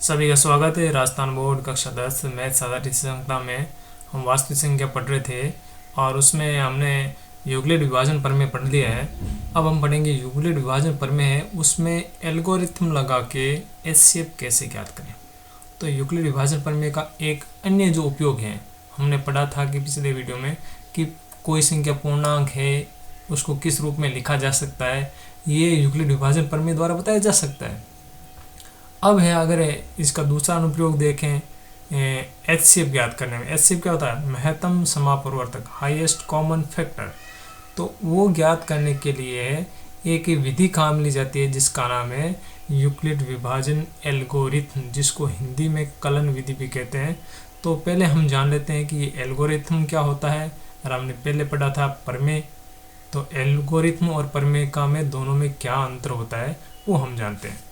सभी का स्वागत है। राजस्थान बोर्ड कक्षा 10 मैथ साधारण संख्या में हम वास्तविक संख्या पढ़ रहे थे और उसमें हमने यूक्लिड विभाजन प्रमेय पढ़ लिया है। अब हम पढ़ेंगे यूक्लिड विभाजन प्रमेय है उसमें एल्गोरिथम लगा के एचसीएफ कैसे ज्ञात करें। तो यूक्लिड विभाजन प्रमेय का एक अन्य जो उपयोग है, हमने पढ़ा था कि पिछले वीडियो में कि कोई संख्या पूर्णांक है उसको किस रूप में लिखा जा सकता है, ये यूक्लिड विभाजन प्रमेय द्वारा बताया जा सकता है। अब है अगर इसका दूसरा अनुप्रयोग देखें एचसीएफ ज्ञात करने में। एचसीएफ क्या होता है? महत्तम समापवर्तक, हाईएस्ट कॉमन फैक्टर। तो वो ज्ञात करने के लिए एक विधि काम ली जाती है जिसका नाम है यूक्लिड विभाजन एल्गोरिथम, जिसको हिंदी में कलन विधि भी कहते हैं। तो पहले हम जान लेते हैं कि ये एल्गोरिथम क्या होता है। और हमने पहले पढ़ा था प्रमेय, तो एल्गोरिथम और प्रमेय का में दोनों में क्या अंतर होता है वो हम जानते हैं।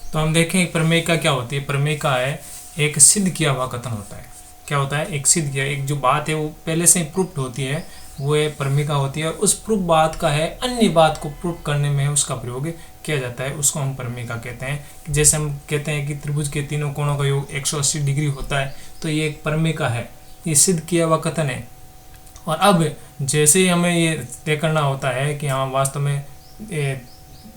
तो हम देखें प्रमेय का क्या होती है। प्रमेय का है एक सिद्ध किया हुआ कथन होता है। क्या होता है? एक सिद्ध किया, एक जो बात है वो पहले से ही प्रूफ होती है, वो प्रमेय का होती है। और उस प्रूफ बात का है अन्य बात को प्रूफ करने में उसका प्रयोग किया जाता है, उसको हम प्रमेय का कहते हैं। जैसे हम कहते हैं कि त्रिभुज के तीनों कोणों का योग 180 डिग्री होता है, तो ये एक प्रमेय का है, ये सिद्ध किया हुआ कथन है। और अब जैसे ही हमें ये तय करना होता है कि हाँ वास्तव में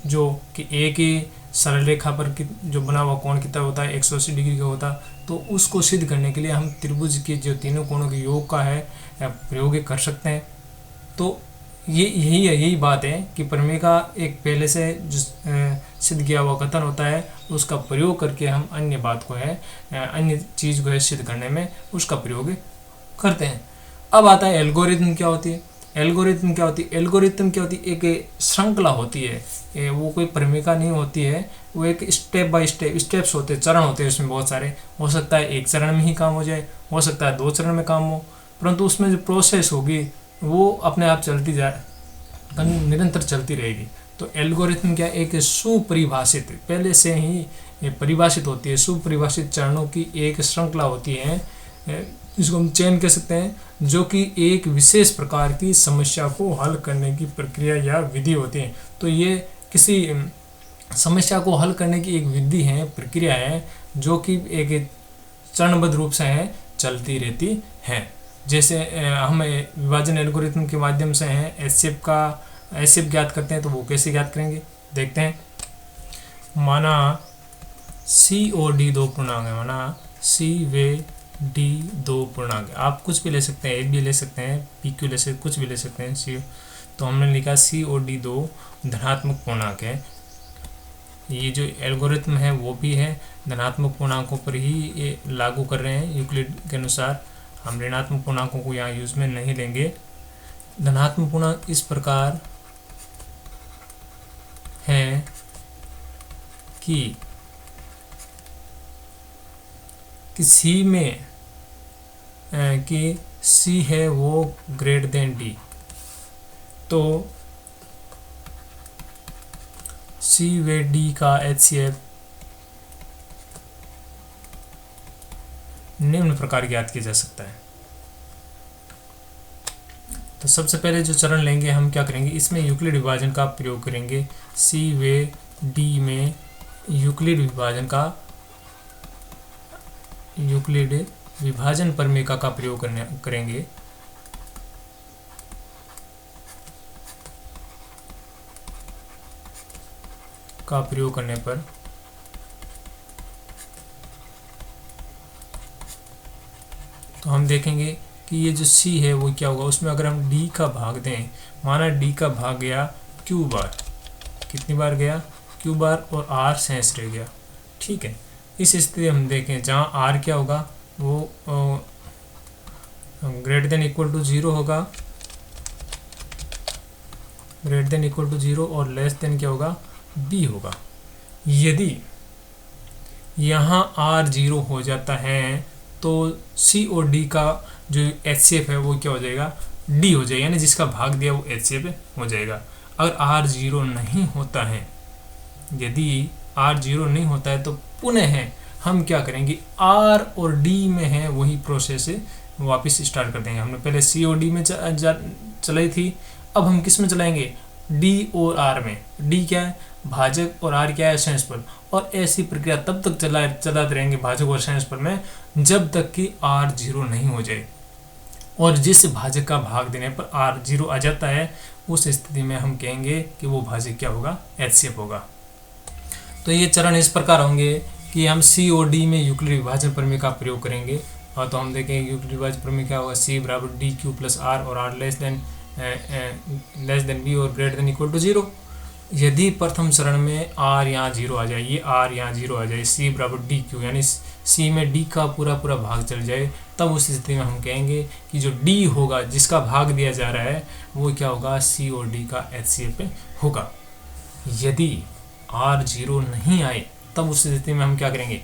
जो कि एक ही सरल रेखा पर जो बना हुआ कोण कितना होता है, 180 डिग्री का होता, तो उसको सिद्ध करने के लिए हम त्रिभुज के जो तीनों कोणों के योग का है प्रयोग कर सकते हैं। तो यही बात है कि प्रमेय का एक पहले से जो सिद्ध किया हुआ कथन होता है उसका प्रयोग करके हम अन्य बात को है अन्य चीज़ को है सिद्ध करने में उसका प्रयोग करते हैं। अब आता है एल्गोरिथम क्या होती है। एल्गोरिथम क्या होती है? एल्गोरिथम क्या होती है? एक श्रृंखला होती है, वो कोई प्रमेय का नहीं होती है, वो एक स्टेप बाय स्टेप्स होते हैं, चरण होते हैं। उसमें बहुत सारे हो सकता है एक चरण में ही काम हो जाए, हो सकता है 2 चरण में काम हो, परंतु उसमें जो प्रोसेस होगी वो अपने आप चलती जाए, निरंतर चलती रहेगी। तो एल्गोरिथम क्या एक सुपरिभाषित, पहले से ही परिभाषित होती है, सुपरिभाषित चरणों की एक श्रृंखला होती है, जिसको हम चेन कह सकते हैं, जो कि एक विशेष प्रकार की समस्या को हल करने की प्रक्रिया या विधि होती है। तो ये किसी समस्या को हल करने की एक विधि है, प्रक्रिया है, जो कि एक चरणबद्ध रूप से है चलती रहती है। जैसे हम विभाजन एल्गोरिथम के माध्यम से हैं एचसीएफ ज्ञात करते हैं, तो वो कैसे ज्ञात करेंगे देखते हैं। माना सी और डी 2 पूर्णांक है, माना सी वे डी 2 पूर्णांक। आप कुछ भी ले सकते हैं, ए भी ले सकते हैं, पी क्यू ले सकते हैं, कुछ भी ले सकते हैं सी। तो हमने लिखा सी और डी 2 धनात्मक पूर्णांक है। ये जो एल्गोरिथम है वो भी है धनात्मक पूर्णांकों पर ही ये लागू कर रहे हैं यूक्लिड के अनुसार। हम ऋणात्मक पूर्णांकों को यहाँ यूज में नहीं लेंगे। धनात्मक पूर्णांक इस प्रकार है कि सी में कि सी है वो ग्रेटर देन डी, तो सी व डी का एचसीएफ निम्न प्रकार ज्ञात किया जा सकता है। तो सबसे पहले जो चरण लेंगे हम क्या करेंगे, इसमें यूक्लिड विभाजन का प्रयोग करेंगे। सी व डी में यूक्लिड विभाजन प्रमेय का प्रयोग करेंगे। का प्रयोग करने पर तो हम देखेंगे कि ये जो C है वो क्या होगा, उसमें अगर हम D का भाग दें, माना D का भाग गया Q बार, कितनी बार गया Q बार, और R शेष रह गया। ठीक है, इस स्थिति हम देखें जहाँ R क्या होगा वो ग्रेटर देन इक्वल टू 0 होगा, ग्रेटर देन इक्वल टू 0 और लेस देन क्या होगा B होगा। यदि यहाँ R 0 हो जाता है तो C और D का जो एचसीएफ है वो क्या हो जाएगा D हो जाएगा, यानी जिसका भाग दिया वो एचसीएफ हो जाएगा। अगर R 0 नहीं होता है, यदि R 0 नहीं होता है तो पुनः हम क्या करेंगे, R और D में है वही प्रोसेस वापस स्टार्ट कर देंगे। हमने पहले C और D में चलाई थी, अब हम किस में चलाएंगे D और R में। D क्या है भाजक और आर क्या है, सेंसफल। और ऐसी प्रक्रिया तब तक चलाते रहेंगे भाजक और सेंसफल में जब तक कि आर 0 नहीं हो जाए। और जिस भाजक का भाग देने पर आर 0 आ जाता है उस स्थिति में हम कहेंगे कि वो भाजक क्या होगा, HCF होगा। तो ये चरण इस प्रकार होंगे कि हम सी और डी में यूक्लिड विभाजन प्रमेय का प्रयोग करेंगे। और तो हम देखेंगे यूक्लिड विभाजन प्रमेय क्या होगा, C बराबर DQ प्लस R और R लेस देन B और ग्रेटर देन इक्वल टू 0। यदि प्रथम चरण में R यहाँ 0 आ जाए, ये R यहाँ 0 आ जाए, C बराबर DQ यानी C में D का पूरा भाग चल जाए, तब उस स्थिति में हम कहेंगे कि जो D होगा जिसका भाग दिया जा रहा है वो क्या होगा, C और D का HCF होगा। यदि R 0 नहीं आए तब उस स्थिति में हम क्या करेंगे,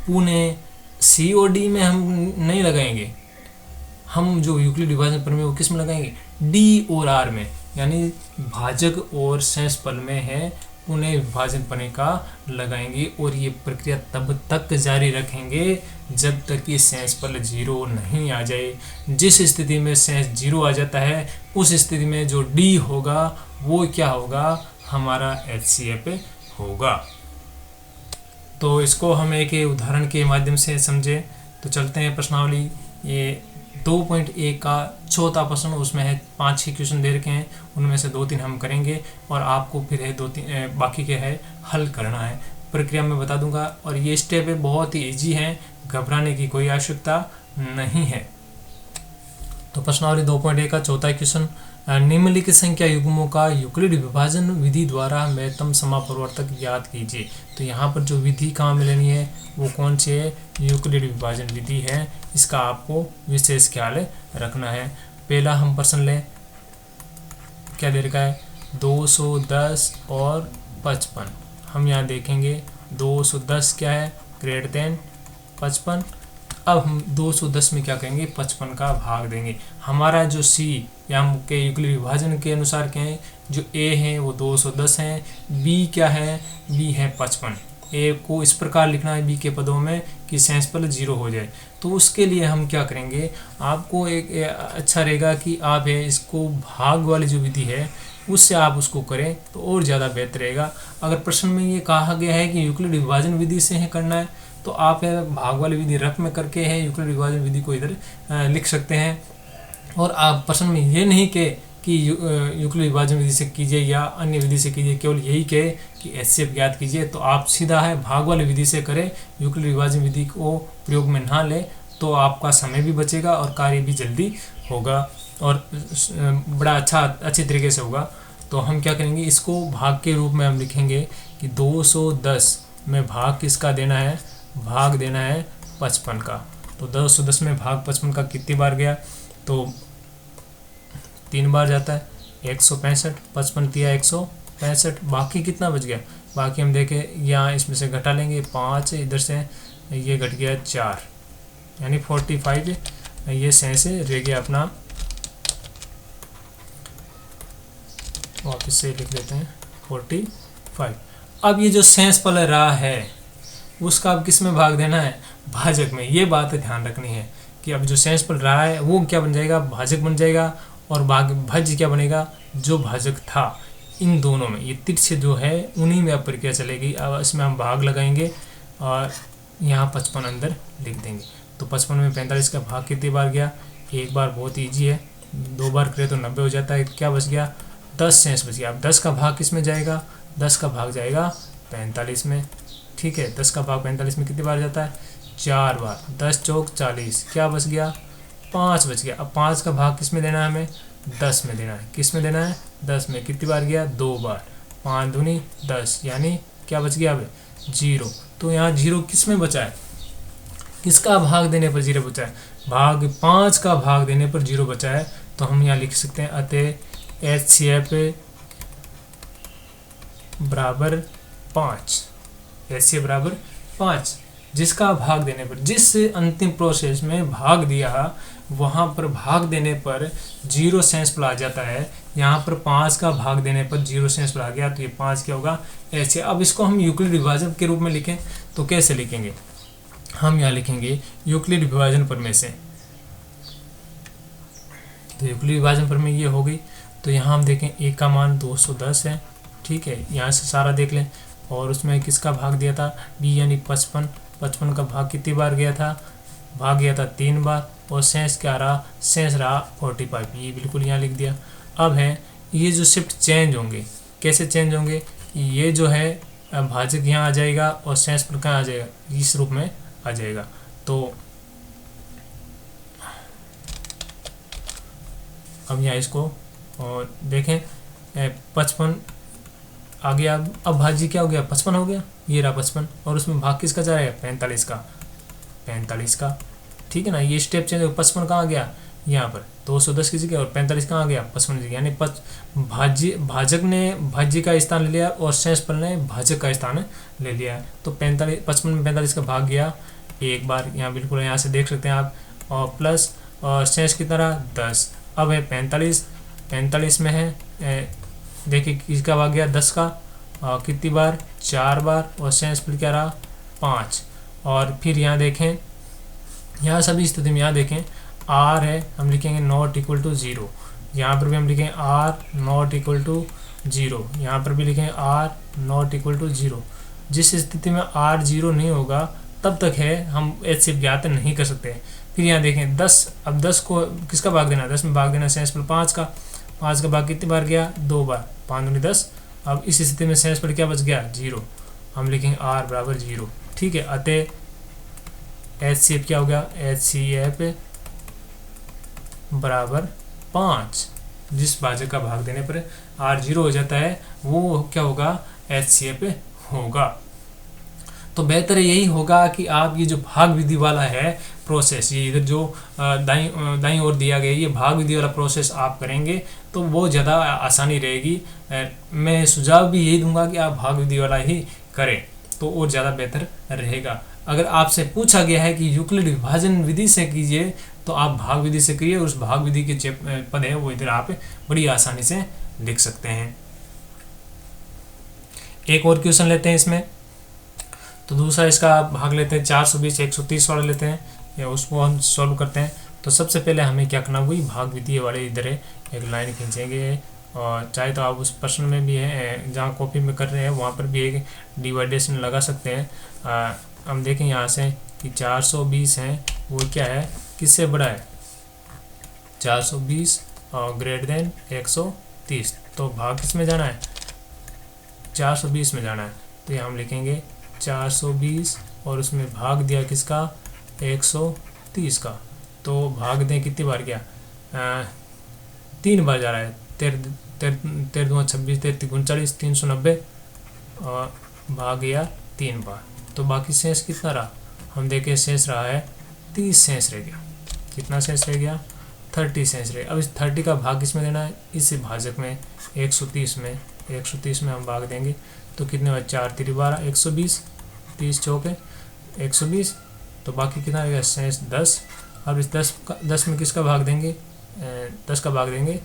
पुनः C और D में हम नहीं लगाएंगे, हम जो यूक्लिड विभाजन प्रमेय वो किस में लगाएंगे, D और R में, यानी भाजक और सेंसफल में है, पुनः विभाजन प्रमेय का लगाएंगे। और ये प्रक्रिया तब तक जारी रखेंगे जब तक कि सेंसफल 0 नहीं आ जाए। जिस स्थिति में सेंस 0 आ जाता है उस स्थिति में जो D होगा वो क्या होगा, हमारा HCF होगा। तो इसको हम एक उदाहरण के माध्यम से समझे। तो चलते हैं प्रश्नावली। ये 2.1 का चौथा प्रश्न, उसमें है 5-6 क्वेश्चन दे रखे हैं, उनमें से 2-3 हम करेंगे और आपको फिर है 2-3 बाकी के है हल करना है। प्रक्रिया में बता दूंगा और ये स्टेप है बहुत ही ईजी है, घबराने की कोई आवश्यकता नहीं है। तो प्रश्नावली 2.1 का चौथा क्वेश्चन, निम्नलिखित संख्या युग्मों का यूक्लिड विभाजन विधि द्वारा महत्तम समापवर्तक ज्ञात कीजिए। तो यहाँ पर जो विधि कहाँ मिलनी है वो कौन सी है, यूक्लिड विभाजन विधि है, इसका आपको विशेष ख्याल रखना है। पहला हम प्रश्न लें, क्या दे रखा है, 210 और 55। हम यहाँ देखेंगे 210 क्या है, ग्रेटर देन 55। अब हम 210 में क्या करेंगे, 55 का भाग देंगे। हमारा जो C या हम के यूक्लिड विभाजन के अनुसार क्या है, जो A है वो 210 है, B क्या है, B है 55। A को इस प्रकार लिखना है B के पदों में कि सेंसफल 0 हो जाए। तो उसके लिए हम क्या करेंगे, आपको एक अच्छा रहेगा कि आप इसको भाग वाली जो विधि है उससे आप उसको करें तो और ज़्यादा बेहतर रहेगा। अगर प्रश्न में ये कहा गया है कि यूक्लिड विभाजन विधि से है करना है तो आप भाग वाली विधि रफ में करके है यूक्लिड विभाजन विधि को इधर लिख सकते हैं। और आप प्रश्न में ये नहीं कहे कि यूक्लिड विभाजन विधि से कीजिए या अन्य विधि से कीजिए, केवल यही कहे कि HCF ज्ञात कीजिए, तो आप सीधा है भाग वाली विधि से करें, यूक्लिड विभाजन विधि को प्रयोग में ना लें, तो आपका समय भी बचेगा और कार्य भी जल्दी होगा और बड़ा अच्छी तरीके से होगा। तो हम क्या करेंगे, इसको भाग के रूप में हम लिखेंगे कि 210 में भाग किसका देना है, भाग देना है 55 का। तो 210 में भाग 55 का कितनी बार गया, तो 3 बार जाता है, 165। 55 दिया 165, बाकी कितना बच गया, बाकी हम देखें यहाँ इसमें से घटा लेंगे 5, इधर से ये घट गया 4 यानी 45। ये सेंस रह गया अपना, वापस से लिख लेते हैं 45। अब ये जो सेंसफल रहा है उसका अब किस में भाग देना है, भाजक में। ये बात ध्यान रखनी है कि अब जो सेंसफल रहा है वो क्या बन जाएगा, भाजक बन जाएगा, और भाज्य क्या बनेगा, जो भाजक था। इन दोनों में ये तिरछे जो है उन्हीं में अब प्रक्रिया चलेगी। अब इसमें हम भाग लगाएंगे और यहाँ 55 अंदर लिख देंगे। तो 55 में 45 का भाग कितनी बार गया, एक बार, बहुत ईजी है, 2 बार करें तो 90 हो जाता है। क्या बच गया, 10 सेंस बच गया। अब 10 का भाग किस में जाएगा, 10 का भाग जाएगा 45 में। ठीक है, 10 का भाग 45 में कितनी बार जाता है, 4 बार। 10 चौक 40, क्या बच गया, 5 बच गया। अब 5 का भाग किस में देना है, हमें 10 में देना है। किस में देना है, 10 में। कितनी बार गया, 2 बार। 5 दूनी 10 यानी क्या बच गया, अब 0। तो यहाँ 0 किस में बचा है, किसका भाग देने पर 0 बचा है, भाग 5 का भाग देने पर 0 बचा है। तो हम यहाँ लिख सकते हैं अतः HCF बराबर 5, HCF बराबर 5। जिसका भाग देने पर, जिस अंतिम प्रोसेस में भाग दिया वहाँ पर भाग देने पर 0 सेंसफल आ जाता है। यहाँ पर 5 का भाग देने पर 0 सेंसफल आ गया, तो ये 5 क्या होगा, ऐसे। अब इसको हम यूक्लिड विभाजन के रूप में लिखें तो कैसे लिखेंगे, हम यहाँ लिखेंगे यूक्लिड विभाजन प्रमेय से। तो यूक्लिड विभाजन प्रमेय ये हो गई। तो यहाँ हम देखें a का मान 210 है, ठीक है, यहाँ से सारा देख लें। और उसमें किसका भाग दिया था, बी यानी 55, 55 का भाग कितनी बार गया था, भाग गया था 3 बार। और शेष क्या रहा, शेष रहा 45, ये बिल्कुल यहाँ लिख दिया। अब है ये जो शिफ्ट चेंज होंगे, कैसे चेंज होंगे, ये जो है भाजक यहाँ आ जाएगा और शेष पर कहाँ आ जाएगा, इस रूप में आ जाएगा। तो अब यहाँ इसको और देखें 55 आ गया। अब भाजी क्या हो गया, 55 हो गया, ये रहा 55। और उसमें भाग किसका जा रहा है, 45 का, 45 का, ठीक है ना। ये स्टेप चेंज हो, 55 कहाँ आ गया, यहाँ पर 210 की जगह, और 45 कहाँ आ गया, 55 की जगह। यानी भाजक ने भाज्य का स्थान ले लिया और शेष फल ने भाजक का स्थान ले लिया। तो 55 में 45 का भाग गया एक बार, यहाँ बिल्कुल यहाँ से देख सकते हैं आप। और प्लस और शेष कितना रहा, 10। अब है 45 में है, देखिए किसका भाग गया, 10 का, कितनी बार, 4 बार। और शेष फिर क्या रहा, 5। और फिर यहाँ देखें, यहाँ सभी स्थिति में यहाँ देखें आर है, हम लिखेंगे नॉट इक्वल टू 0। यहाँ पर भी हम लिखेंगे आर नॉट इक्वल टू 0, यहाँ पर भी लिखेंगे आर नॉट इक्वल टू 0। जिस स्थिति में आर 0 नहीं होगा तब तक है हम HCF ज्ञात नहीं कर सकते। फिर यहाँ देखें 10, अब 10 को किसका भाग देना, 10 में भाग देना शेष पर 5 का, 5 का भाग कितनी बार गया, 2 बार, 5 दूनी 10। अब इस स्थिति में शेष पर क्या बच गया, 0, हम लिखेंगे आर बराबर 0, ठीक है। अतः HCF क्या हो गया, HCF बराबर 5। जिस भाजक का भाग देने पर R 0 हो जाता है वो क्या होगा, HCF होगा। तो बेहतर यही होगा कि आप ये जो भाग विधि वाला है प्रोसेस, ये इधर जो दाईं ओर दिया गया ये भाग विधि वाला प्रोसेस आप करेंगे तो वो ज़्यादा आसानी रहेगी। मैं सुझाव भी यही दूंगा कि आप भाग विधि वाला ही करें तो और ज़्यादा बेहतर रहेगा। अगर आपसे पूछा गया है कि यूक्लिड विभाजन विधि से कीजिए तो आप भाग विधि से करिए, उस भाग विधि के पद है वो इधर आप बड़ी आसानी से लिख सकते हैं। एक और क्वेश्चन लेते हैं इसमें, तो दूसरा इसका भाग लेते हैं 420 130 वाला लेते हैं, या उसको हम सॉल्व करते हैं। तो सबसे पहले हमें क्या करना, वही भाग विधि वाले इधर है एक लाइन खींचेंगे, और चाहे तो आप उस प्रश्न में भी है जहाँ कॉपी में कर रहे हैं वहाँ पर भी एक डिवाइडेशन लगा सकते हैं। हम देखें यहाँ से कि 420 है वो क्या है, किससे बड़ा है, 420 और ग्रेटर देन 130, तो भाग किस में जाना है, 420 में जाना है। तो यहाँ हम लिखेंगे 420 और उसमें भाग दिया किसका, 130 का। तो भाग दें कितनी बार गया, 3 बार जा रहा है, 13 2 26 13 39 390 और भाग गया 3 बार। तो बाकी शेष कितना रहा, हम देखें शेष रहा है 30 शेष रह गया। कितना शेष रह गया, 30 शेष रह गया। अब इस 30 का भाग किसमें देना है, इस भाजक में 130 में, 130 में हम भाग देंगे तो कितने बार, 4 3 12 120, 30 चौके 120, तो बाकी कितना रहेगा शेष 10। अब इस 10 में किसका भाग देंगे, 10 का भाग देंगे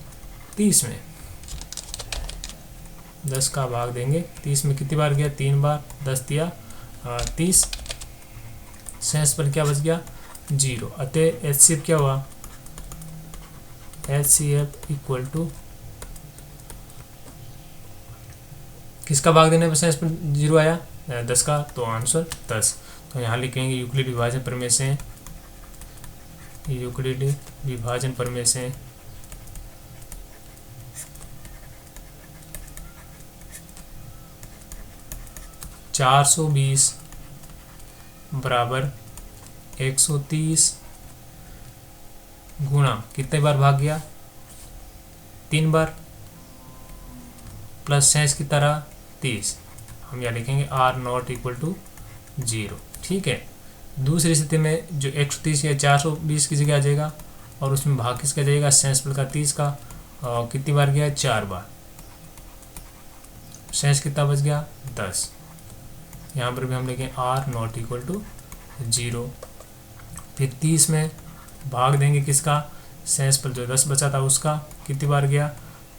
30 में, 10 का भाग देंगे 30 में, कितनी बार गया, 3 बार, 10 दिया 30, शेष पर क्या बच गया, 0। अतः HCF क्या हुआ, HCF इक्वल टू किसका भाग देने पर शेष पर 0 आया, 10 का, तो आंसर 10। तो यहाँ लिखेंगे यूक्लिड विभाजन प्रमेय से, यूक्लिड विभाजन प्रमेय से (420) बराबर 130 गुणा कितने बार भाग गया, 3 बार, प्लस शेष की तरह 30। हम यहाँ लिखेंगे R नॉट इक्वल टू 0, ठीक है। दूसरी स्थिति में जो 130 या 420 की जगह आ जाएगा और उसमें भाग किसका जाएगा, शेष पर का 30 का, और कितनी बार गया, 4 बार, शेष कितना बच गया, 10। यहाँ पर भी हम लिखेंगे R नॉट इक्वल टू 0। फिर 30 में भाग देंगे किसका, शेष पर जो 10 बचा था उसका, कितनी बार गया,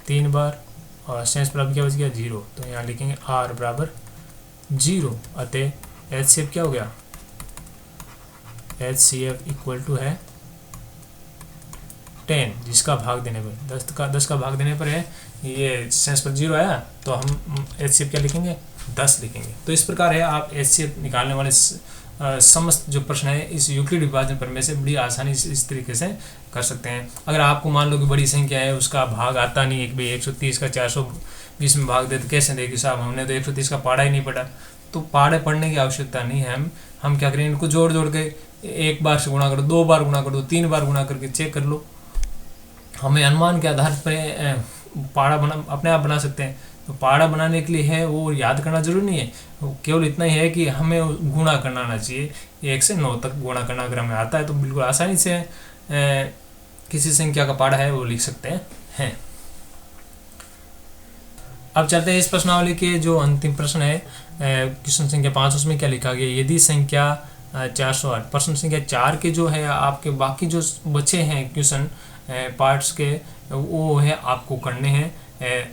3 बार, और शेष पर अब क्या बच गया, 0। तो यहाँ लिखेंगे R बराबर 0। अतः HCF क्या हो गया, HCF इक्वल टू है 10 जिसका भाग देने पर 10 का भाग देने पर है ये सेंस पर 0 आया, तो हम HCF क्या लिखेंगे 10 लिखेंगे। तो इस प्रकार है आप HCF निकालने वाले समस्त जो प्रश्न है इस यूक्लिड विभाजन प्रमेय से बड़ी आसानी से इस तरीके से कर सकते हैं। अगर आपको मान लो कि बड़ी संख्या है उसका भाग आता नहीं, एक भाई 130 का 420 में भाग दे तो कैसे देगी साहब, हमने तो 130 का पढ़ा ही नहीं पढ़ा। तो पढ़े पढ़ने की आवश्यकता नहीं है, हम क्या करें इनको जोड़ जोड़ के एक बार से गुणा करो, 2 बार गुणा कर दो, 3 बार गुणा करके चेक कर लो। हमें अनुमान के आधार पर पहाड़ा बना अपने आप बना सकते हैं। तो पहाड़ा बनाने के लिए है वो याद करना जरूरी नहीं है, केवल इतना ही है कि हमें गुणा करना आना चाहिए, 1 से 9 तक गुणा करना अगर हमें आता है तो बिल्कुल आसानी से किसी संख्या का पहाड़ा है वो लिख सकते हैं। अब चलते हैं इस प्रश्नावली के जो अंतिम प्रश्न है क्वेश्चन संख्या 5, उसमें क्या लिखा गया, यदि संख्या 408 प्रश्न संख्या 4 के जो है आपके बाकी जो बचे हैं क्वेश्चन पार्ट्स के वो है आपको करने हैं,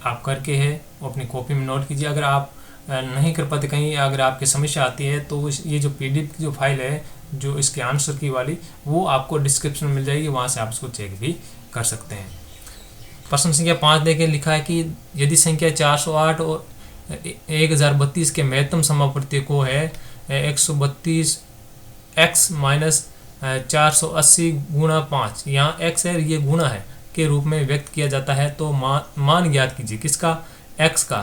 आप करके है वो अपनी कॉपी में नोट कीजिए। अगर आप नहीं कर पाते कहीं अगर आपकी समस्या आती है तो ये जो PDF की जो फाइल है जो इसके आंसर की वाली वो आपको डिस्क्रिप्शन में मिल जाएगी, वहाँ से आप उसको चेक भी कर सकते हैं। प्रश्न संख्या 5 देखे लिखा है कि यदि संख्या 408 और 1032 के महत्तम समापत्ति को है 132 x माइनस 480 गुणा 5, यहाँ x है ये गुणा है के रूप में व्यक्त किया जाता है, तो मान ज्ञात कीजिए किसका, x का।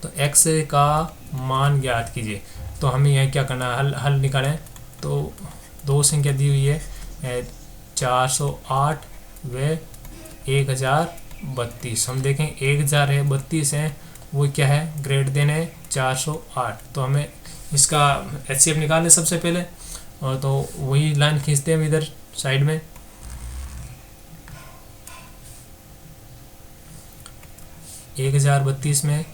तो x का मान ज्ञात कीजिए। तो हमें यह क्या करना है, हल निकालें। तो दो संख्या दी हुई है 408 व 1032। हम देखें 1000 है 32 है वो क्या है ग्रेड देन है 408। तो हमें इसका HCF निकालने सबसे पहले, और तो वही लाइन खींचते हैं हम इधर साइड में। 1032 में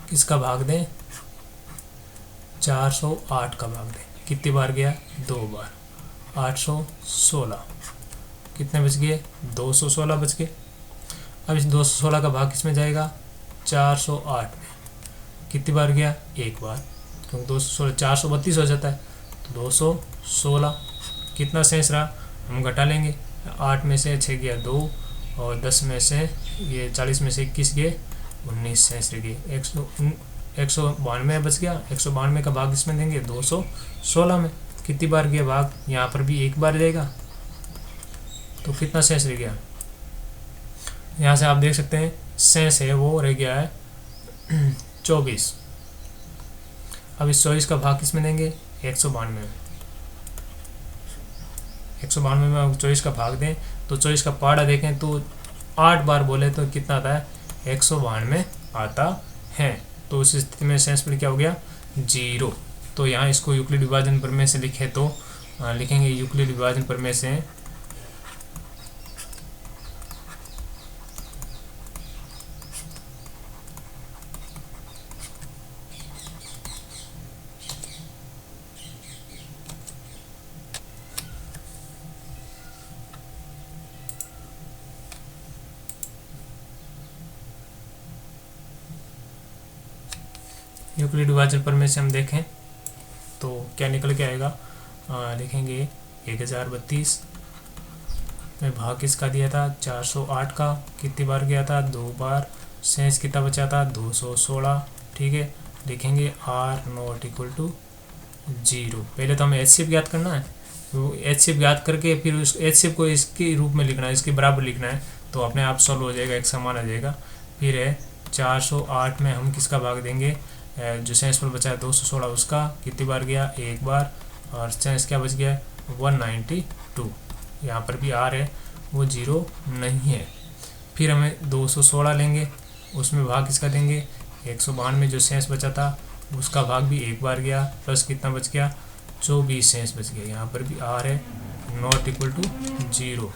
किसका भाग दें, 408 का भाग दें। कितनी बार गया, 2 बार, 816। कितने बच गए, 216 बच गए। अब इस 216 का भाग किस में जाएगा, 408 में। कितनी बार गया, 1 बार, क्योंकि 216 432 हो जाता है, तो 216। कितना शेष रहा, हम घटा लेंगे। 8 में से 6 गया 2, और 10 में से ये 40 में से 21 गए, 19 शेष रह गए। 192 बच गया। 192 का भाग इसमें देंगे 216 में। कितनी बार गया भाग, यहाँ पर भी 1 बार जाएगा, तो कितना शेष रह गया। यहाँ से आप देख सकते हैं शेष है वो रह गया है 24। अब इस 24 का भाग किसमें देंगे, 192 में। 192 में 24 का भाग दें तो 24 का पहाड़ा देखें तो 8 बार बोले तो कितना आता है, 192 आता है। तो उस स्थिति में शेष पर क्या हो गया, 0। तो यहाँ इसको यूक्लिड विभाजन प्रमेय से लिखे तो लिखेंगे यूक्लिड विभाजन प्रमेय से यूक्लिड विभाजन प्रमेय से हम देखें तो क्या निकल के आएगा, लिखेंगे 1032 में भाग किसका दिया था, 408 का। कितनी बार गया था, 2 बार। शेष कितना बचा था, 216। ठीक है, लिखेंगे r नॉट इक्वल टू 0। पहले तो हमें HCF ज्ञात करना है, तो HCF ज्ञात करके फिर उस HCF को इसके रूप में लिखना है, इसके बराबर लिखना है, तो अपने आप सॉल्व हो जाएगा, एक समान आ जाएगा। फिर है 408 में हम किसका भाग देंगे, जो शेष पर बचा है 216 उसका। कितनी बार गया, 1 बार, और शेष क्या बच गया, 192। यहाँ पर भी r है वो 0 नहीं है। फिर हमें 216 लेंगे, उसमें भाग किसका देंगे, 192 में जो शेष बचा था उसका भाग भी 1 बार गया, प्लस कितना बच गया, 24 शेष बच गया। यहाँ पर भी r है नॉट इक्वल टू 0।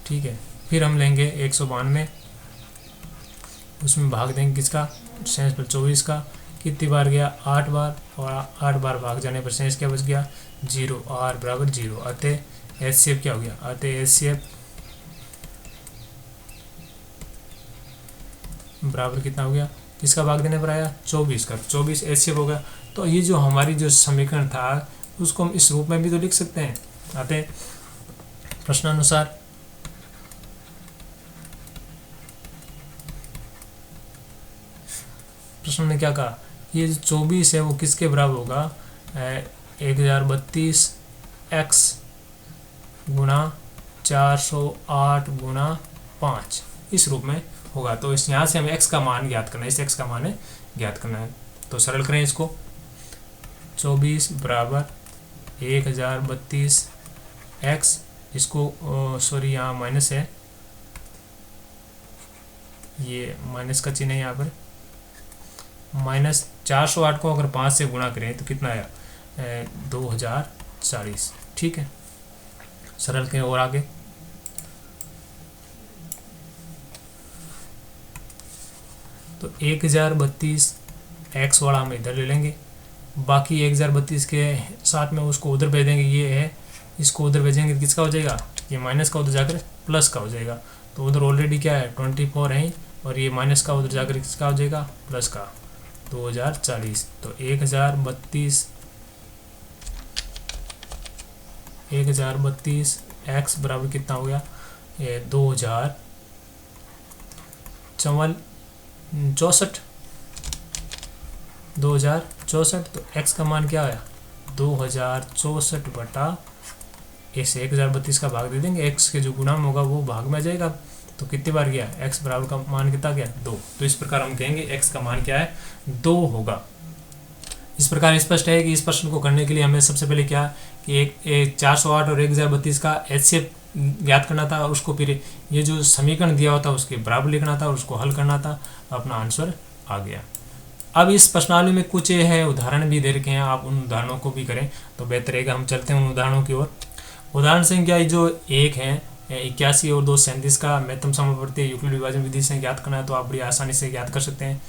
ठीक है, फिर हम लेंगे 192, उसमें भाग देंगे किसका, शेष पर 24 का। कितनी बार गया, 8 बार, और 8 बार भाग जाने पर शेष क्या बच गया, 0। r बराबर 0। अतः HCF क्या हो गया, अतः HCF बराबर कितना हो गया, किसका भाग देने पर आया, 24 का। 24 HCF होगा। तो ये जो हमारी जो समीकरण था उसको हम इस रूप में भी तो लिख सकते हैं। आते हैं प्रश्नानुसार। प्रश्न में क्या कहा, ये जो 24 है वो किसके बराबर होगा, 1032 x गुणा 408 गुणा 5 इस रूप में होगा। तो इस यहाँ से हमें x का मान ज्ञात करना है, इस x का मान है ज्ञात करना है। तो सरल करें इसको, 24 बराबर 1032 x, इसको सॉरी यहाँ माइनस है, ये माइनस का चिन्ह है यहाँ पर, माइनस 408 को अगर 5 से गुणा करें तो कितना आया, 2040। ठीक है, सरल करें और आगे। तो 1032 x वाला हम इधर ले लेंगे, बाकी 1032 के साथ में उसको उधर भेज देंगे, ये है, इसको उधर भेजेंगे तो किसका हो जाएगा, ये माइनस का उधर जाकर प्लस का हो जाएगा। तो उधर ऑलरेडी क्या है 24 है, और ये माइनस का उधर जाकर किसका हो जाएगा, प्लस का 2040। तो 1032 x बराबर कितना हो गया, ये 2064। तो x का मान क्या आया, 2064 बटा इस 1032 का भाग दे देंगे, x के जो गुणाम होगा वो भाग में आ जाएगा। तो कितनी बार गया, x बराबर का मान कितना गया, 2। तो इस प्रकार हम कहेंगे x का मान क्या है, 2 होगा। इस प्रकार स्पष्ट है कि इस प्रश्न को करने के लिए हमें सबसे पहले क्या कि एक 408 और 1032 का HCF ज्ञात करना था, और उसको फिर ये जो समीकरण दिया होता उसके बराबर लिखना था और उसको हल करना था, अपना आंसर आ गया। अब इस प्रश्नावली में कुछ ये है उदाहरण भी दे रखे हैं, आप उन उदाहरणों को भी करें तो बेहतर रहेगा। हम चलते हैं उन उदाहरणों की ओर। उदाहरण संख्या जो 1 है 81 और 237 का महत्तम समापवर्ती यूक्लिड विभाजन विधि से ज्ञात करना है, तो आप बड़ी आसानी से ज्ञात कर सकते हैं।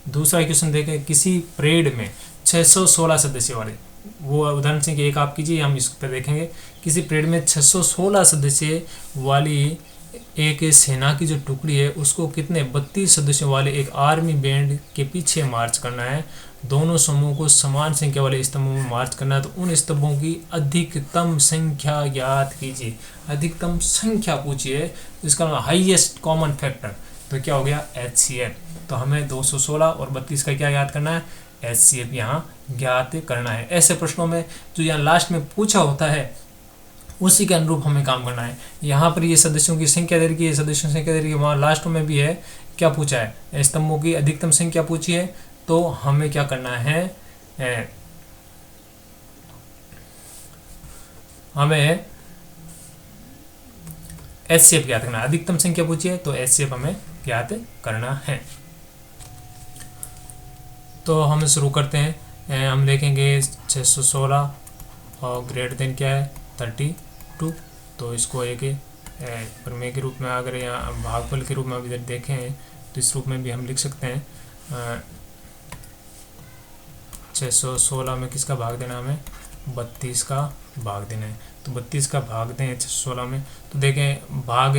दूसरा क्वेश्चन देखें, किसी परेड में 616 सदस्य वाले, वो उदाहरण संख्या 1 आप कीजिए, हम इस पर देखेंगे। किसी परेड में 616 सदस्य वाली एक सेना की जो टुकड़ी है उसको कितने 32 सदस्यों वाले एक आर्मी बैंड के पीछे मार्च करना है। दोनों समूह को समान संख्या वाले स्तंभों में मार्च करना है, तो उन स्तंभों की अधिकतम संख्या ज्ञात कीजिए। अधिकतम संख्या पूछिए, इसका नाम हाईएस्ट कॉमन फैक्टर, तो क्या हो गया HCF। तो हमें 216 और 32 का क्या याद करना है, HCF यहाँ ज्ञात करना है। ऐसे प्रश्नों में जो यहाँ लास्ट में पूछा होता है उसी के अनुरूप हमें काम करना है। यहाँ पर ये सदस्यों की संख्या दे रखी है, सदस्यों की संख्या दे रखी है, वहाँ लास्ट में भी है, क्या पूछा है, स्तंभों की अधिकतम संख्या पूछी है। तो हमें क्या करना है, हमें HCF ज्ञात करना है। अधिकतम संख्या पूछी है तो HCF हमें ज्ञात करना है। तो हम शुरू करते हैं। हम लिखेंगे 616 और ग्रेटर देन क्या है 32। तो इसको एक प्रमेय के रूप में, अगर यहाँ भागफल के रूप में इधर देखें तो इस रूप में भी हम लिख सकते हैं। 616 में किसका भाग देना, हमें 32 का भाग देना है। तो 32 का भाग दें 616 में, तो देखें भाग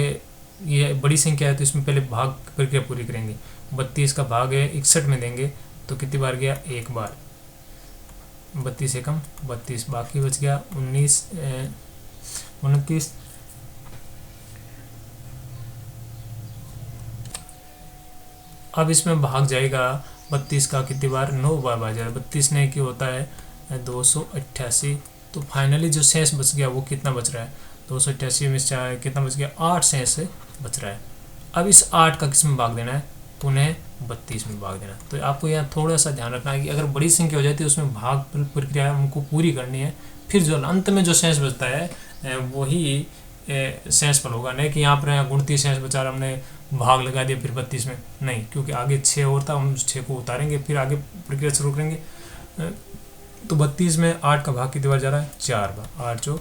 ये बड़ी संख्या है तो इसमें पहले भाग प्रक्रिया पूरी करेंगे। 32 का भाग है 61 में देंगे तो कितनी बार गया, एक बार। 32 एकम 32, बाकी बच गया 29 29। अब इसमें भाग जाएगा 32 का कितनी बार, 9 बार भाग जाएगा। 32 ने क्या होता है 288। तो फाइनली जो शेष बच गया वो कितना बच रहा है, 288 में से कितना बच गया, 8 शेष बच रहा है। अब इस 8 का किस में भाग देना है, पुनः 32 में भाग देना। तो आपको यहाँ थोड़ा सा ध्यान रखना है कि अगर बड़ी संख्या हो जाती है उसमें भाग प्रक्रिया हमको पूरी करनी है, फिर जो अंत में जो शेष बचता है वही शेष फल होगा। नहीं कि यहाँ पर गुणती शेष बचा हमने भाग लगा दिया फिर 32 में, नहीं, क्योंकि आगे 6 और था, हम 6 को उतारेंगे फिर आगे प्रक्रिया शुरू करेंगे। तो 32 में 8 का भाग कितनी बार जा रहा है, 4 बार। 8 जो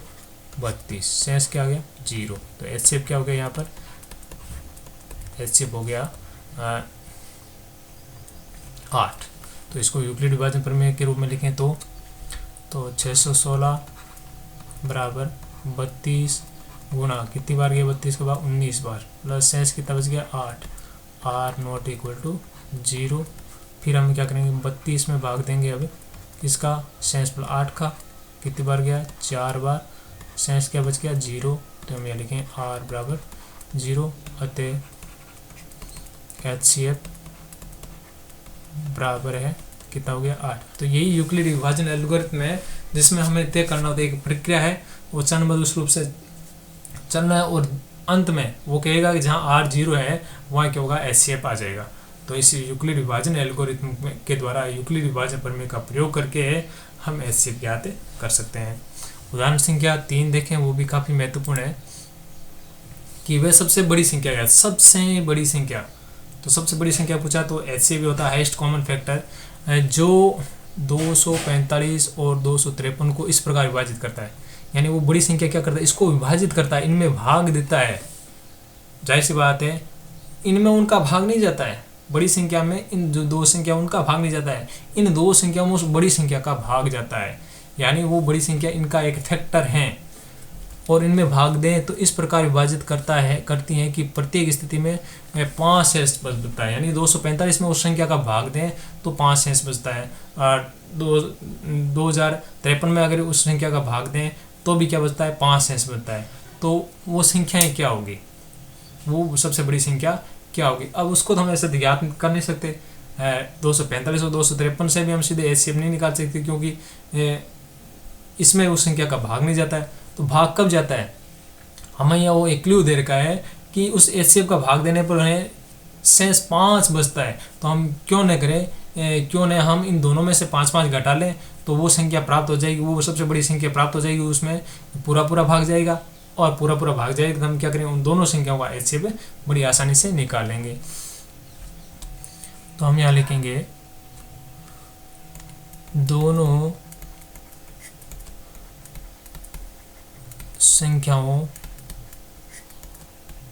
32, शेष क्या आ गया 0। तो HCF क्या हो गया, यहाँ पर HCF हो गया 8। तो इसको यूक्लिड विभाजन प्रमेय के रूप में लिखें तो 616 बराबर 32 गुणा कितनी बार गया 32 के बाद 19 बार, प्लस शेष कितना बच गया 8। R not equal to 0। फिर हम क्या करेंगे 32 में भाग देंगे अब इसका शेष प्लस 8 का, कितनी बार गया 4 बार, सेंस क्या बच गया 0, तो हम यहाँ लिखें r बराबर 0 अतः HCF बराबर है कितना हो गया 8। तो यही यूक्लिड विभाजन एल्गोरिथम है जिसमें हमें तय करना होता है एक प्रक्रिया है वो चरणबद्ध उस रूप से चलना है और अंत में वो कहेगा कि जहाँ r 0 है वहाँ क्या होगा HCF आ जाएगा। तो इस यूक्लिड विभाजन एल्गोरिथम के द्वारा यूक्लिड विभाजन प्रमेय का प्रयोग करके हम HCF ज्ञात कर सकते हैं। उदाहरण संख्या 3 देखें, वो भी काफ़ी महत्वपूर्ण है कि वह सबसे बड़ी संख्या है। सबसे बड़ी संख्या, तो सबसे बड़ी संख्या पूछा तो HCF होता है हाईएस्ट कॉमन फैक्टर जो 245 और 253 को इस प्रकार विभाजित करता है। यानी वो बड़ी संख्या क्या करता है, इसको विभाजित करता है, इनमें भाग देता है। जाहिर सी बात है इनमें उनका भाग नहीं जाता है, बड़ी संख्या में इन जो दो संख्या उनका भाग नहीं जाता है, इन दो संख्याओं में उस बड़ी संख्या का भाग जाता है। यानी वो बड़ी संख्या इनका एक फैक्टर है और इनमें भाग दें तो इस प्रकार विभाजित करती हैं कि प्रत्येक स्थिति में 5 शेष बचता है। यानी 245 में उस संख्या का भाग दें तो 5 शेष बचता है और 2053 में अगर उस संख्या का भाग दें तो भी क्या बचता है 5 शेष बचता है। तो वो संख्याएं क्या होगी, वो सबसे बड़ी संख्या क्या होगी। अब उसको तो हम ऐसे ज्ञात कर नहीं सकते, 245 और 253 से भी हम सीधे HCF नहीं निकाल सकते क्योंकि इसमें उस संख्या का भाग नहीं जाता है। तो भाग कब जाता है, हमें यहाँ वो एक क्लू दे रखा है कि उस HCF का भाग देने पर हमें शेष 5 बचता है। तो हम क्यों न करें, क्यों न हम इन दोनों में से 5-5 घटा लें तो वो संख्या प्राप्त हो जाएगी, वो सबसे बड़ी संख्या प्राप्त हो जाएगी। उसमें पूरा भाग जाएगा और पूरा भाग जाएगा तो हम क्या करें उन दोनों संख्याओं का HCF बड़ी आसानी से निकाल लेंगे। तो हम यहाँ लिखेंगे दोनों संख्याओं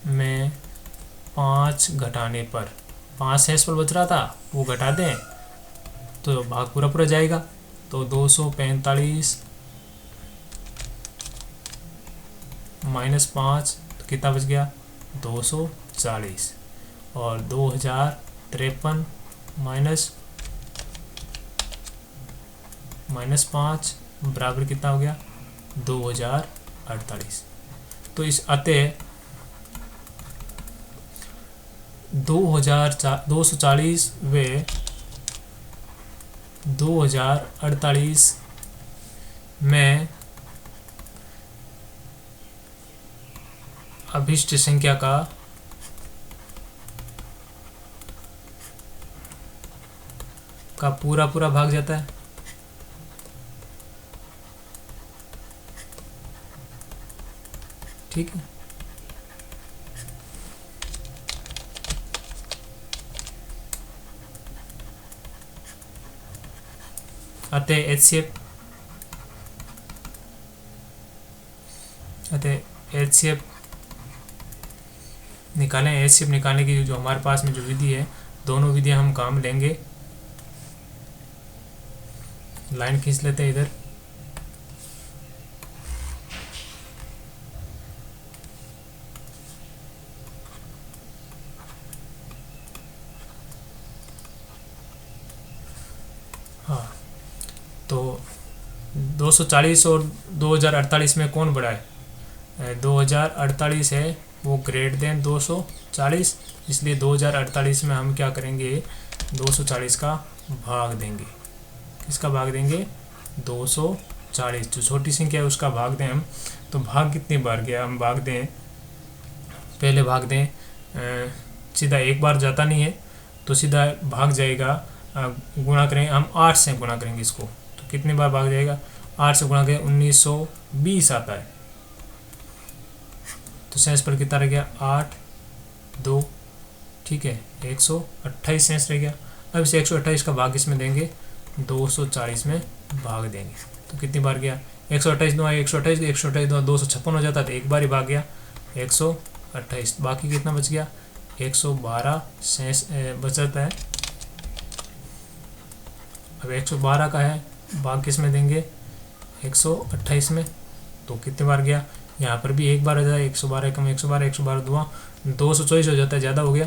में 5 घटाने पर 5 शेष पर बच रहा था वो घटा दें तो भाग पूरा जाएगा। तो 245 माइनस 5 तो कितना बच गया 240 और 2053 माइनस 5 बराबर कितना हो गया 2048। तो इस अतः 240 व 2048 में अभिष्ट संख्या का पूरा भाग जाता है। ठीक है, अतः HCF निकालें। HCF निकालने की जो हमारे पास में जो विधि है, दोनों विधियां हम काम लेंगे। लाइन खींच लेते हैं इधर। हाँ, तो 240 और 2048 में कौन बड़ा है, 2048 है वो ग्रेटर देन 240, इसलिए 2048 में हम क्या करेंगे 240 का भाग देंगे। किसका भाग देंगे 240, जो छोटी संख्या है उसका भाग दें हम। तो भाग कितनी बार गया, हम भाग दें पहले भाग दें सीधा एक बार जाता नहीं है तो सीधा भाग जाएगा, गुणा करेंगे हम 8 से गुणा करेंगे इसको, तो कितनी बार भाग जाएगा 8 से गुणा करें 1920 आता है। तो शेष पर कितना रह गया 8 2, ठीक है 128 शेष रह गया। अब इसे 128 का भाग इसमें देंगे 240 में भाग देंगे तो कितनी बार गया 128 दो 128 दो 256 हो जाता है तो एक बार ही भाग गया 128। बाकी कितना बच गया 112 शेष बच जाता है। अब 112 का है भाग किस में देंगे 128 में, तो कितने बार गया यहाँ पर भी एक बार हो जाता है 112 कम 112 दुआ 224 हो जाता है, ज़्यादा हो गया।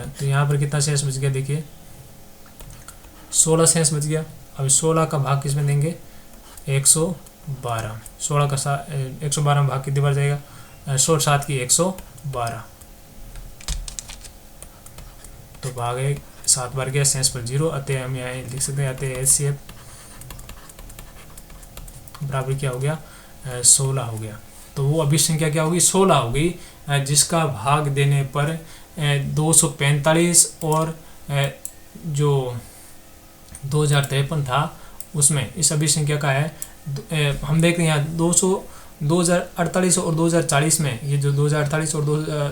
तो यहाँ पर कितना शेष बच गया देखिए 16 शेष बच गया। अब 16 का भाग किस में देंगे 112, 16 का 112 में भाग कितनी बार जाएगा, 16 7 की 112, तो भाग 7 बार गया, सेंस पर 0, अतः हम यहाँ लिख सकते हैं अतः HCF बराबर क्या हो गया, 16 हो गया। तो वो अभिसंख्या क्या होगी, 16 होगी, जिसका भाग देने पर 245 और जो 2053 था उसमें इस अभिसंख्या का है, हम देख रहे हैं यहाँ 2048 और 2040 में, ये जो 2048 और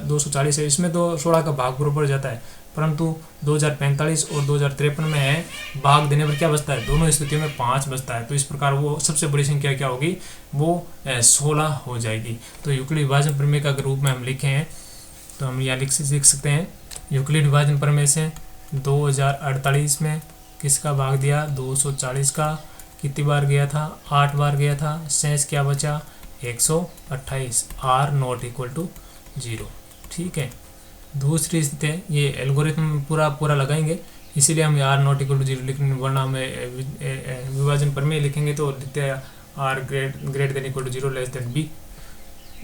240 है इसमें तो 16 का भाग बराबर जाता है, परंतु 2045 और 2053 में है भाग देने पर क्या बचता है, दोनों स्थितियों में 5 बचता है। तो इस प्रकार वो सबसे बड़ी संख्या क्या होगी, वो 16 हो जाएगी। तो यूक्लिड विभाजन प्रमेय का रूप में हम लिखे हैं तो हम यहाँ लिख सकते हैं, यूक्लिड विभाजन प्रमेय से 2048 में किसका भाग दिया, 240 का, कितनी बार गया था, 8 बार गया था, शेष क्या बचा 128, r नॉट इक्वल टू 0। ठीक है, दूसरी स्थिति है, ये एल्गोरिथम पूरा लगाएंगे, इसीलिए हम r नॉट इक्वल टू 0 लिखने, वरना हमें विभाजन प्रमेय लिखेंगे तो लिखते हैं r greater than equal to 0 less than b।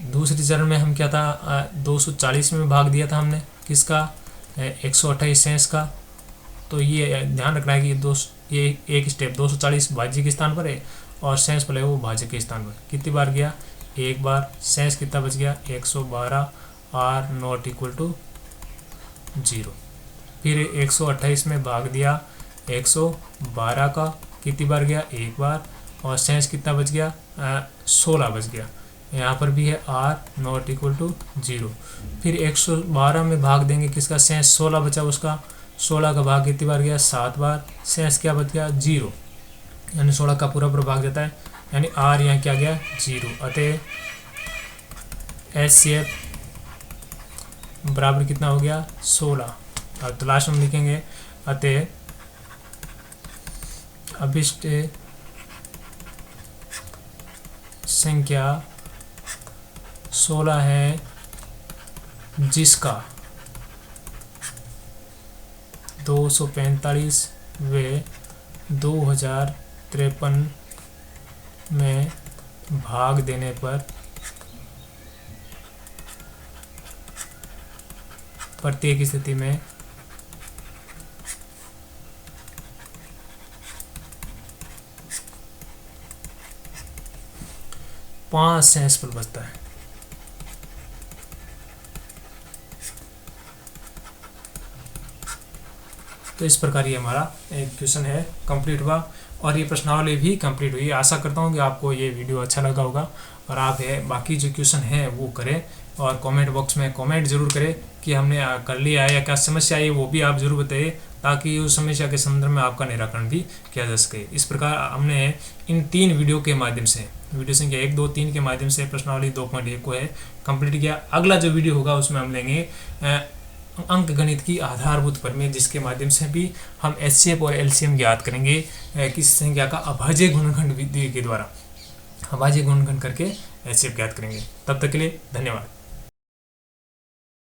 दूसरी चरण में हम क्या था, 240 में भाग दिया था हमने, किसका, 128 शेष का। तो ये ध्यान रखना है कि ये एक स्टेप 240 भाज्य के स्थान पर है और शेष पर है वो भाज्य के स्थान पर, कितनी बार गया, एक बार, शेष कितना बच गया 112, r नॉट इक्वल टू 0। फिर 128 में भाग दिया 112 का, कितनी बार गया, एक बार, और शेष कितना बच गया, 16 बच गया। यहाँ पर भी है r नॉट इक्वल टू 0। फिर 112 में भाग देंगे किसका, शेष 16 बचा उसका, 16 का भाग कितनी बार गया, 7 बार, शेष क्या बच गया 0, यानी 16 का पूरा भाग जाता है, यानी r यहाँ क्या गया 0। अतः HCF बराबर कितना हो गया 16। अब तो लास्ट में लिखेंगे अतः अभिष्ट संख्या 16 है जिसका 245 व 2053 में भाग देने पर प्रत्येक स्थिति में पांच शेष पर बचता है। तो इस प्रकार ये हमारा एक क्वेश्चन है कंप्लीट हुआ और ये प्रश्नावली भी कंप्लीट हुई। आशा करता हूँ कि आपको ये वीडियो अच्छा लगा होगा और आप बाकी जो क्वेश्चन है वो करें और कमेंट बॉक्स में कमेंट जरूर करें कि हमने कर लिया है या क्या समस्या है, वो भी आप जरूर बताइए ताकि उस समस्या के संदर्भ में आपका निराकरण भी किया जा सके। इस प्रकार हमने इन 3 वीडियो के माध्यम से, वीडियो संख्या 1, 2, 3 के माध्यम से प्रश्नावली 2.1 को है कंप्लीट किया। अगला जो वीडियो होगा उसमें हम लेंगे अंक गणित की आधारभूत प्रमेय, जिसके माध्यम से भी हम HCF और LCM ज्ञात करेंगे किसी संख्या का अभाज्य गुणनखंड विधि के द्वारा, अभाज्य गुणनखंड करके HCF ज्ञात करेंगे। तब तक के लिए धन्यवाद।